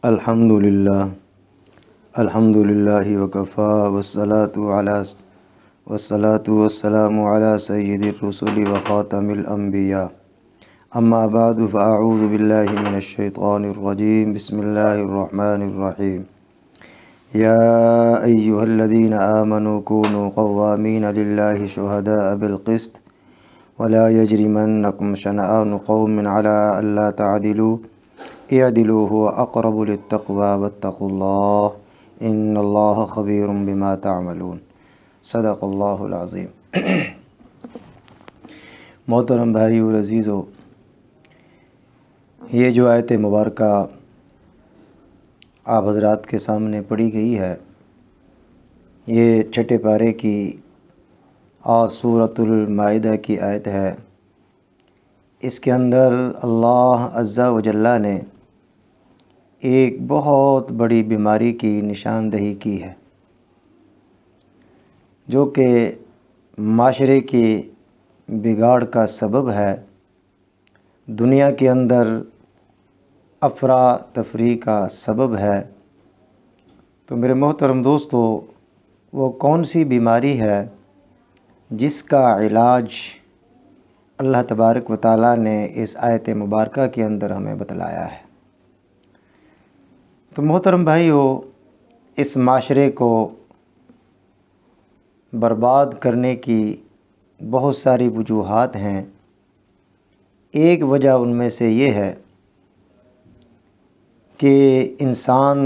الحمد للہ وکفا والصلاة والسلام علی سید الرسل وخاتم الانبیاء اما بعد فاعوذ باللہ من الشیطان الرجیم بسم اللہ الرحمن الرحیم یا ایہا الذین آمنوا کونوا قوامین للہ شہداء بالقسط ولا یجرمنکم شنآن قوم علی الا تعدلوا اعدلوا هو اقرب للتقوی واتقوا اللہ ان اللہ خبیر بما تعملون۔ صدق اللہ العظیم۔ محترم بھائی اور عزیزو، یہ جو آیت مبارکہ آپ حضرات کے سامنے پڑھی گئی ہے، یہ چھٹے پارے کی اور سورۃ المائدہ کی آیت ہے۔ اس کے اندر اللہ عز و جل نے ایک بہت بڑی بیماری کی نشاندہی کی ہے، جو کہ معاشرے کی بگاڑ کا سبب ہے، دنیا کے اندر افراتفری کا سبب ہے۔ تو میرے محترم دوستو، وہ کون سی بیماری ہے جس کا علاج اللہ تبارک و تعالیٰ نے اس آیت مبارکہ کے اندر ہمیں بتلایا ہے؟ تو محترم بھائیو، اس معاشرے کو برباد کرنے کی بہت ساری وجوہات ہیں۔ ایک وجہ ان میں سے یہ ہے کہ انسان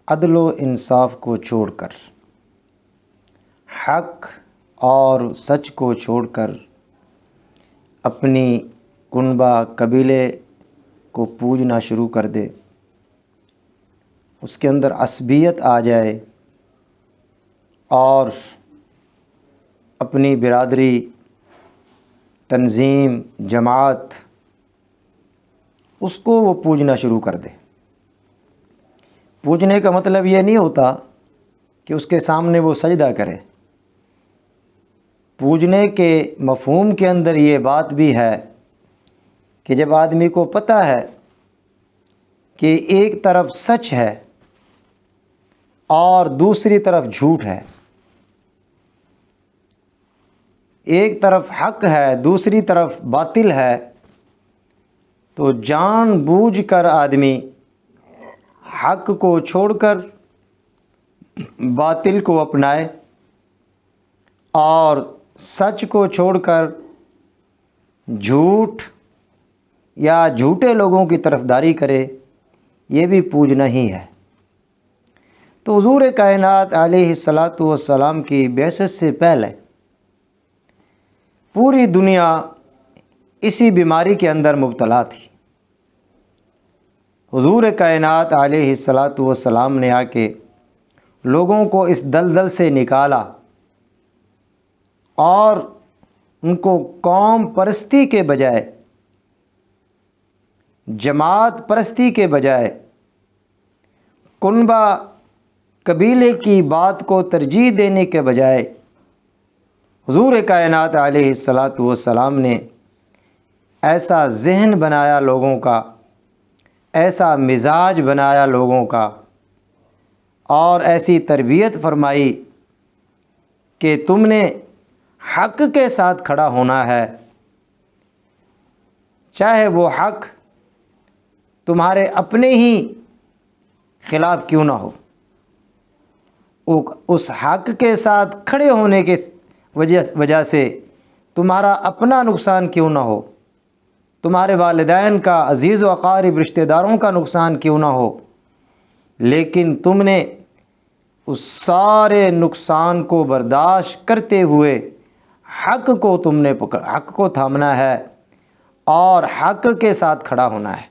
عدل و انصاف کو چھوڑ کر، حق اور سچ کو چھوڑ کر اپنی کنبہ قبیلے کو پوجنا شروع کر دے، اس کے اندر عصبیت آ جائے اور اپنی برادری، تنظیم، جماعت، اس کو وہ پوجنا شروع کر دے۔ پوجنے کا مطلب یہ نہیں ہوتا کہ اس کے سامنے وہ سجدہ کرے۔ پوجنے کے مفہوم کے اندر یہ بات بھی ہے کہ جب آدمی کو پتہ ہے کہ ایک طرف سچ ہے اور دوسری طرف جھوٹ ہے، ایک طرف حق ہے دوسری طرف باطل ہے، تو جان بوجھ کر آدمی حق کو چھوڑ کر باطل کو اپنائے اور سچ کو چھوڑ کر جھوٹ یا جھوٹے لوگوں کی طرفداری کرے، یہ بھی پوجنا ہی ہے۔ تو حضور کائنات علیہ الصلاۃ والسلام کی بعثت سے پہلے پوری دنیا اسی بیماری کے اندر مبتلا تھی۔ حضور کائنات علیہ الصلاۃ والسلام نے آ کے لوگوں کو اس دلدل سے نکالا اور ان کو قوم پرستی کے بجائے، جماعت پرستی کے بجائے، کنبہ قبیلے کی بات کو ترجیح دینے کے بجائے حضور کائنات علیہ الصلاۃ والسلام نے ایسا ذہن بنایا لوگوں کا، ایسا مزاج بنایا لوگوں کا، اور ایسی تربیت فرمائی کہ تم نے حق کے ساتھ کھڑا ہونا ہے، چاہے وہ حق تمہارے اپنے ہی خلاف کیوں نہ ہو۔ اس حق کے ساتھ کھڑے ہونے کے وجہ سے تمہارا اپنا نقصان کیوں نہ ہو، تمہارے والدین کا، عزیز و اقارب رشتہ داروں کا نقصان کیوں نہ ہو، لیکن تم نے اس سارے نقصان کو برداشت کرتے ہوئے حق کو حق کو تھامنا ہے اور حق کے ساتھ کھڑا ہونا ہے۔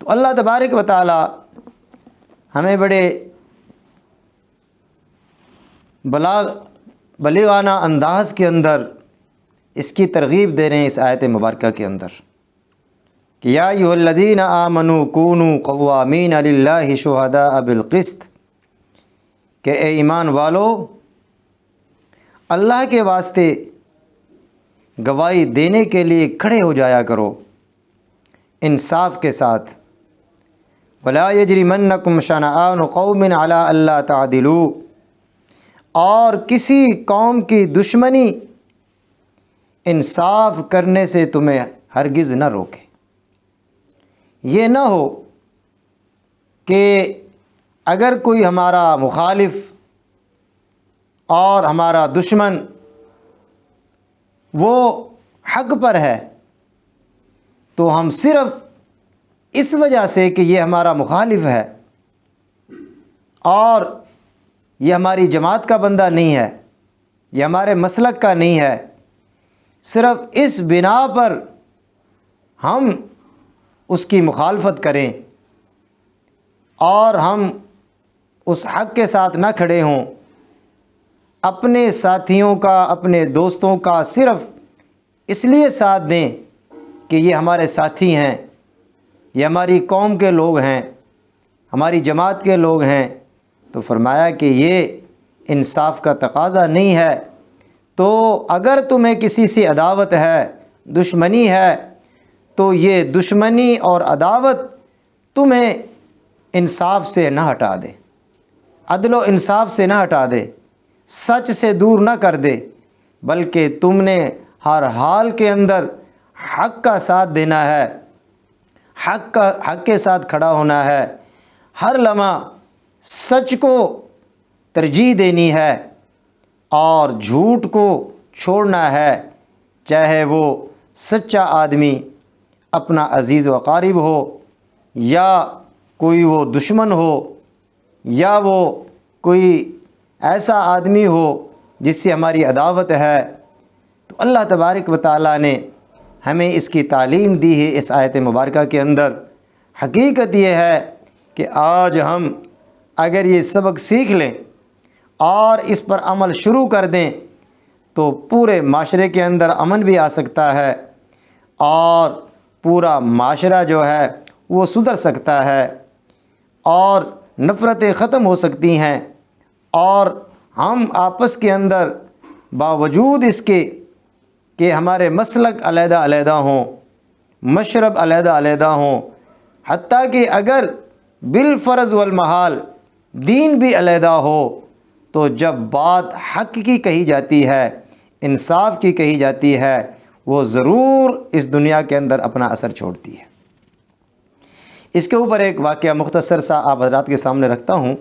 تو اللہ تبارک و تعالی ہمیں بڑے بلیغانہ انداز کے اندر اس کی ترغیب دے رہے ہیں اس آیت مبارکہ کے اندر کہ یا ایھا الذین آمنوا کونوا قوامین للہ شہداء بالقسط، کہ اے ایمان والو، اللہ کے واسطے گواہی دینے کے لیے کھڑے ہو جایا کرو انصاف کے ساتھ، ولا یجرمنکم شنآن قوم علی الا تعدلوا، اور کسی قوم کی دشمنی انصاف کرنے سے تمہیں ہرگز نہ روکے۔ یہ نہ ہو کہ اگر کوئی ہمارا مخالف اور ہمارا دشمن وہ حق پر ہے تو ہم صرف اس وجہ سے کہ یہ ہمارا مخالف ہے اور یہ ہماری جماعت کا بندہ نہیں ہے، یہ ہمارے مسلک کا نہیں ہے، صرف اس بنا پر ہم اس کی مخالفت کریں اور ہم اس حق کے ساتھ نہ کھڑے ہوں، اپنے ساتھیوں کا، اپنے دوستوں کا صرف اس لیے ساتھ دیں کہ یہ ہمارے ساتھی ہیں، یہ ہماری قوم کے لوگ ہیں، ہماری جماعت کے لوگ ہیں، تو فرمایا کہ یہ انصاف کا تقاضا نہیں ہے۔ تو اگر تمہیں کسی سے عداوت ہے، دشمنی ہے، تو یہ دشمنی اور عداوت تمہیں انصاف سے نہ ہٹا دے، عدل و انصاف سے نہ ہٹا دے، سچ سے دور نہ کر دے، بلکہ تم نے ہر حال کے اندر حق کا ساتھ دینا ہے، حق کے ساتھ کھڑا ہونا ہے، ہر لمحہ سچ کو ترجیح دینی ہے اور جھوٹ کو چھوڑنا ہے، چاہے وہ سچا آدمی اپنا عزیز و قارب ہو یا کوئی وہ دشمن ہو یا وہ کوئی ایسا آدمی ہو جس سے ہماری عداوت ہے۔ تو اللہ تبارک و تعالیٰ نے ہمیں اس کی تعلیم دی ہے اس آیت مبارکہ کے اندر۔ حقیقت یہ ہے کہ آج ہم اگر یہ سبق سیکھ لیں اور اس پر عمل شروع کر دیں تو پورے معاشرے کے اندر امن بھی آ سکتا ہے اور پورا معاشرہ جو ہے وہ سدھر سکتا ہے اور نفرتیں ختم ہو سکتی ہیں، اور ہم آپس کے اندر باوجود اس کے کہ ہمارے مسلک علیحدہ علیحدہ ہوں، مشرب علیحدہ علیحدہ ہوں، حتیٰ کہ اگر بالفرض والمحال دین بھی علیحدہ ہو، تو جب بات حق کی کہی جاتی ہے، انصاف کی کہی جاتی ہے، وہ ضرور اس دنیا کے اندر اپنا اثر چھوڑتی ہے۔ اس کے اوپر ایک واقعہ مختصر سا آپ حضرات کے سامنے رکھتا ہوں،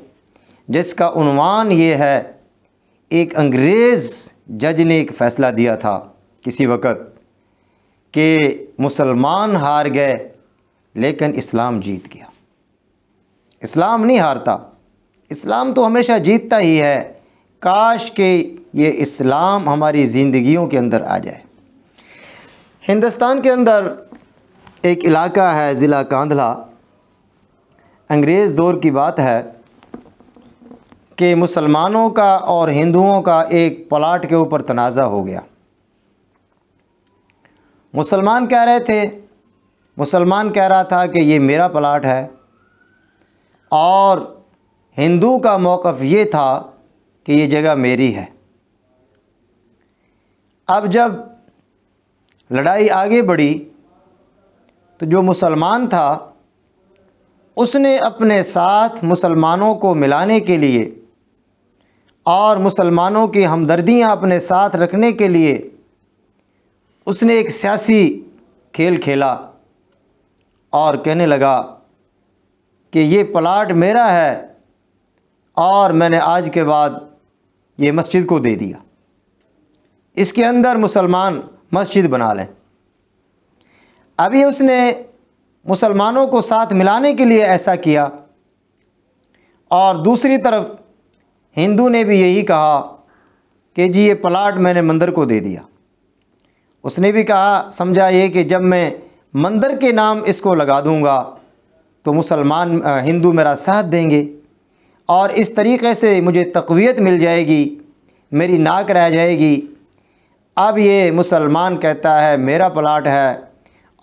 جس کا عنوان یہ ہے، ایک انگریز جج نے ایک فیصلہ دیا تھا کسی وقت کہ مسلمان ہار گئے لیکن اسلام جیت گیا۔ اسلام نہیں ہارتا، اسلام تو ہمیشہ جیتتا ہی ہے، کاش کہ یہ اسلام ہماری زندگیوں کے اندر آ جائے۔ ہندوستان کے اندر ایک علاقہ ہے ضلع کاندھلا، انگریز دور کی بات ہے کہ مسلمانوں کا اور ہندوؤں کا ایک پلاٹ کے اوپر تنازع ہو گیا۔ مسلمان کہہ رہے تھے، مسلمان کہہ رہا تھا کہ یہ میرا پلاٹ ہے، اور ہندو کا موقف یہ تھا کہ یہ جگہ میری ہے۔ اب جب لڑائی آگے بڑھی تو جو مسلمان تھا اس نے اپنے ساتھ مسلمانوں کو ملانے کے لیے اور مسلمانوں کی ہمدردیاں اپنے ساتھ رکھنے کے لیے اس نے ایک سیاسی کھیل کھیلا اور کہنے لگا کہ یہ پلاٹ میرا ہے اور میں نے آج کے بعد یہ مسجد کو دے دیا، اس کے اندر مسلمان مسجد بنا لیں۔ ابھی اس نے مسلمانوں کو ساتھ ملانے کے لیے ایسا کیا، اور دوسری طرف ہندو نے بھی یہی کہا کہ جی یہ پلاٹ میں نے مندر کو دے دیا۔ اس نے بھی کہا، سمجھا یہ کہ جب میں مندر کے نام اس کو لگا دوں گا تو مسلمان ہندو میرا ساتھ دیں گے اور اس طریقے سے مجھے تقویت مل جائے گی، میری ناک رہ جائے گی۔ اب یہ مسلمان کہتا ہے میرا پلاٹ ہے،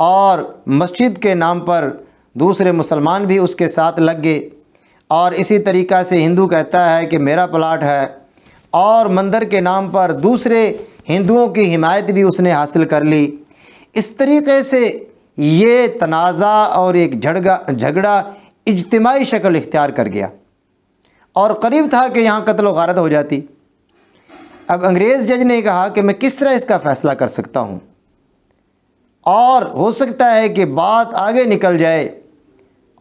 اور مسجد کے نام پر دوسرے مسلمان بھی اس کے ساتھ لگ گئے، اور اسی طریقہ سے ہندو کہتا ہے کہ میرا پلاٹ ہے، اور مندر کے نام پر دوسرے ہندوؤں کی حمایت بھی اس نے حاصل کر لی۔ اس طریقے سے یہ تنازع اور ایک جھگڑا اجتماعی شکل اختیار کر گیا اور قریب تھا کہ یہاں قتل و غارت ہو جاتی۔ اب انگریز جج نے کہا کہ میں کس طرح اس کا فیصلہ کر سکتا ہوں، اور ہو سکتا ہے کہ بات آگے نکل جائے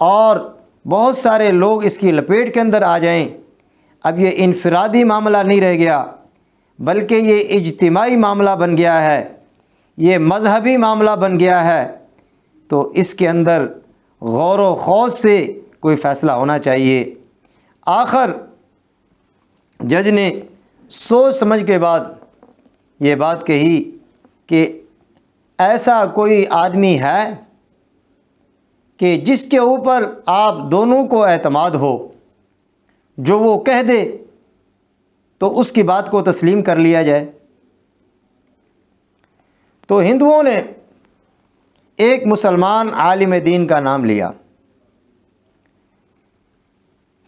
اور بہت سارے لوگ اس کی لپیٹ کے اندر آ جائیں۔ اب یہ انفرادی معاملہ نہیں رہ گیا بلکہ یہ اجتماعی معاملہ بن گیا ہے، یہ مذہبی معاملہ بن گیا ہے، تو اس کے اندر غور و خوض سے کوئی فیصلہ ہونا چاہیے۔ آخر جج نے سوچ سمجھ کے بعد یہ بات کہی کہ ایسا کوئی آدمی ہے کہ جس کے اوپر آپ دونوں کو اعتماد ہو، جو وہ کہہ دے تو اس کی بات کو تسلیم کر لیا جائے۔ تو ہندوؤں نے ایک مسلمان عالم دین کا نام لیا۔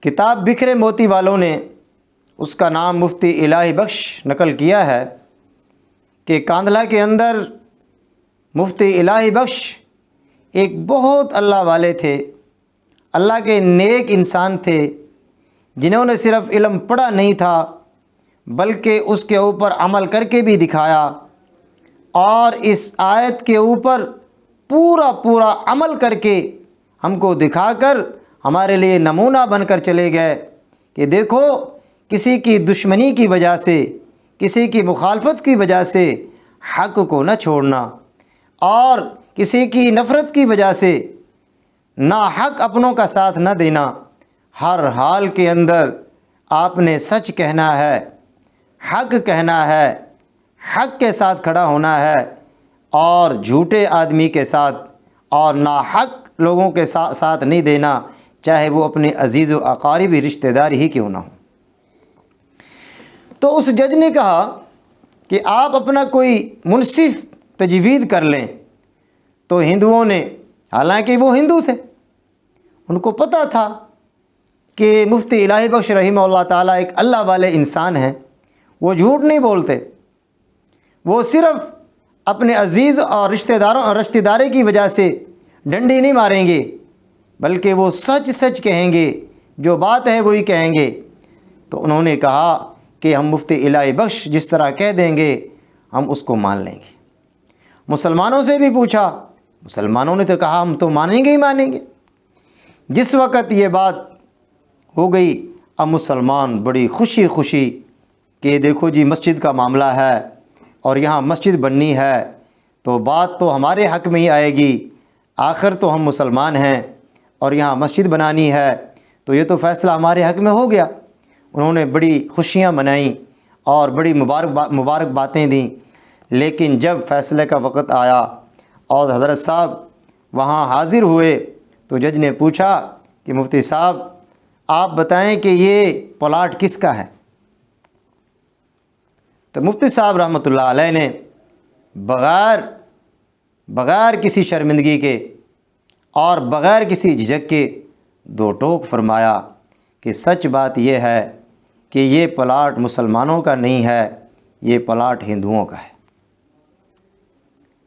کتاب بکھرے موتی والوں نے اس کا نام مفتی الہی بخش نقل کیا ہے کہ کاندھلہ کے اندر مفتی الہی بخش ایک بہت اللہ والے تھے، اللہ کے نیک انسان تھے، جنہوں نے صرف علم پڑھا نہیں تھا بلکہ اس کے اوپر عمل کر کے بھی دکھایا، اور اس آیت کے اوپر پورا عمل کر کے ہم کو دکھا کر ہمارے لیے نمونہ بن کر چلے گئے کہ دیکھو، کسی کی دشمنی کی وجہ سے، کسی کی مخالفت کی وجہ سے حق کو نہ چھوڑنا، اور کسی کی نفرت کی وجہ سے ناحق اپنوں کا ساتھ نہ دینا۔ ہر حال کے اندر آپ نے سچ کہنا ہے، حق کہنا ہے، حق کے ساتھ کھڑا ہونا ہے، اور جھوٹے آدمی کے ساتھ اور ناحق لوگوں کے ساتھ نہیں دینا، چاہے وہ اپنے عزیز و اقاربی رشتہ دار ہی کیوں نہ ہو۔ تو اس جج نے کہا کہ آپ اپنا کوئی منصف تجوید کر لیں۔ تو ہندوؤں نے، حالانکہ وہ ہندو تھے، ان کو پتہ تھا کہ مفتی الہی بخش رحمہ اللہ تعالیٰ ایک اللہ والے انسان ہیں، وہ جھوٹ نہیں بولتے، وہ صرف اپنے عزیز اور رشتہ داری کی وجہ سے ڈنڈی نہیں ماریں گے، بلکہ وہ سچ کہیں گے، جو بات ہے وہی کہیں گے۔ تو انہوں نے کہا کہ ہم مفتی الہی بخش جس طرح کہہ دیں گے ہم اس کو مان لیں گے۔ مسلمانوں سے بھی پوچھا، مسلمانوں نے تو کہا ہم تو مانیں گے ہی مانیں گے۔ جس وقت یہ بات ہو گئی، اب مسلمان بڑی خوشی کہ دیکھو جی مسجد کا معاملہ ہے اور یہاں مسجد بننی ہے، تو بات تو ہمارے حق میں ہی آئے گی، آخر تو ہم مسلمان ہیں اور یہاں مسجد بنانی ہے، تو یہ تو فیصلہ ہمارے حق میں ہو گیا۔ انہوں نے بڑی خوشیاں منائیں اور بڑی مبارک باتیں دیں، لیکن جب فیصلے کا وقت آیا اور حضرت صاحب وہاں حاضر ہوئے تو جج نے پوچھا کہ مفتی صاحب آپ بتائیں کہ یہ پلاٹ کس کا ہے؟ تو مفتی صاحب رحمۃ اللہ علیہ نے بغیر کسی شرمندگی کے اور بغیر کسی جھجک کے دو ٹوک فرمایا کہ سچ بات یہ ہے کہ یہ پلاٹ مسلمانوں کا نہیں ہے، یہ پلاٹ ہندوؤں کا ہے،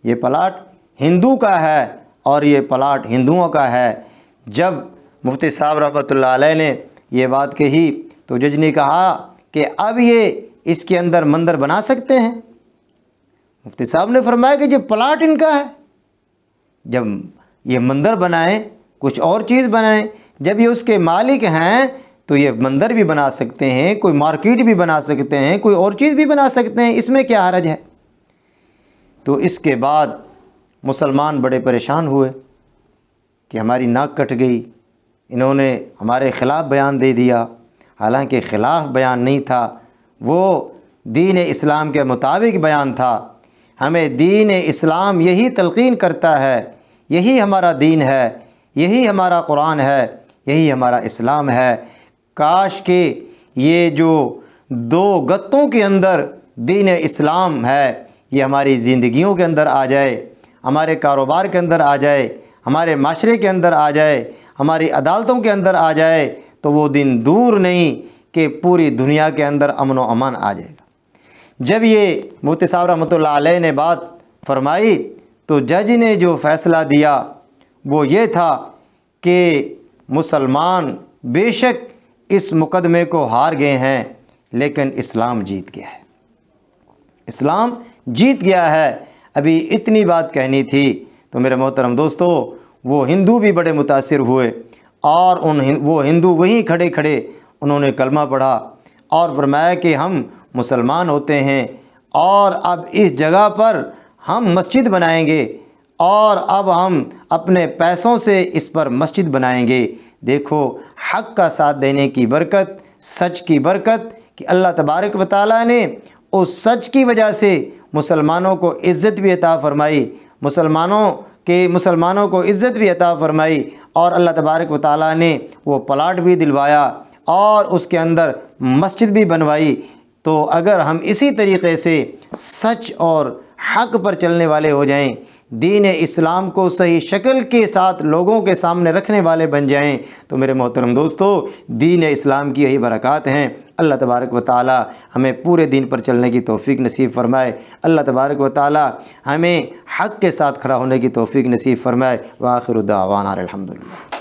یہ پلاٹ ہندو کا ہے اور یہ پلاٹ ہندوؤں کا ہے۔ جب مفتی صاحب رحمۃ اللہ علیہ نے یہ بات کہی تو جج نے کہا کہ اب یہ اس کے اندر مندر بنا سکتے ہیں؟ مفتی صاحب نے فرمایا کہ یہ پلاٹ ان کا ہے، جب یہ مندر بنائیں، کچھ اور چیز بنائیں، جب یہ اس کے مالک ہیں تو یہ مندر بھی بنا سکتے ہیں، کوئی مارکیٹ بھی بنا سکتے ہیں، کوئی اور چیز بھی بنا سکتے ہیں، اس میں کیا حرج ہے؟ تو اس کے بعد مسلمان بڑے پریشان ہوئے کہ ہماری ناک کٹ گئی، انہوں نے ہمارے خلاف بیان دے دیا، حالانکہ خلاف بیان نہیں تھا، وہ دین اسلام کے مطابق بیان تھا۔ ہمیں دین اسلام یہی تلقین کرتا ہے، یہی ہمارا دین ہے، یہی ہمارا قرآن ہے، یہی ہمارا اسلام ہے۔ کاش کہ یہ جو دو گتوں کے اندر دین اسلام ہے یہ ہماری زندگیوں کے اندر آ جائے، ہمارے کاروبار کے اندر آ جائے، ہمارے معاشرے کے اندر آ جائے، ہماری عدالتوں کے اندر آ جائے، تو وہ دن دور نہیں کہ پوری دنیا کے اندر امن و امان آ جائے گا۔ جب یہ مفتی صاحب رحمۃ اللہ علیہ نے بات فرمائی تو جج نے جو فیصلہ دیا وہ یہ تھا کہ مسلمان بے شک اس مقدمے کو ہار گئے ہیں، لیکن اسلام جیت گیا ہے، اسلام جیت گیا ہے۔ ابھی اتنی بات کہنی تھی تو میرے محترم دوستو، وہ ہندو بھی بڑے متاثر ہوئے، اور وہ ہندو وہیں کھڑے کھڑے انہوں نے کلمہ پڑھا اور فرمایا کہ ہم مسلمان ہوتے ہیں، اور اب اس جگہ پر ہم مسجد بنائیں گے، اور اب ہم اپنے پیسوں سے اس پر مسجد بنائیں گے۔ دیکھو حق کا ساتھ دینے کی برکت، سچ کی برکت، کہ اللہ تبارک و تعالیٰ نے اس سچ کی وجہ سے مسلمانوں کو عزت بھی عطا فرمائی، مسلمانوں کو عزت بھی عطا فرمائی، اور اللہ تبارک و تعالیٰ نے وہ پلاٹ بھی دلوایا اور اس کے اندر مسجد بھی بنوائی۔ تو اگر ہم اسی طریقے سے سچ اور حق پر چلنے والے ہو جائیں، دین اسلام کو صحیح شکل کے ساتھ لوگوں کے سامنے رکھنے والے بن جائیں، تو میرے محترم دوستو، دین اسلام کی یہی برکات ہیں۔ اللہ تبارک و تعالی ہمیں پورے دین پر چلنے کی توفیق نصیب فرمائے۔ اللہ تبارک و تعالی ہمیں حق کے ساتھ کھڑا ہونے کی توفیق نصیب فرمائے۔ وآخر دعوانا الحمدللہ۔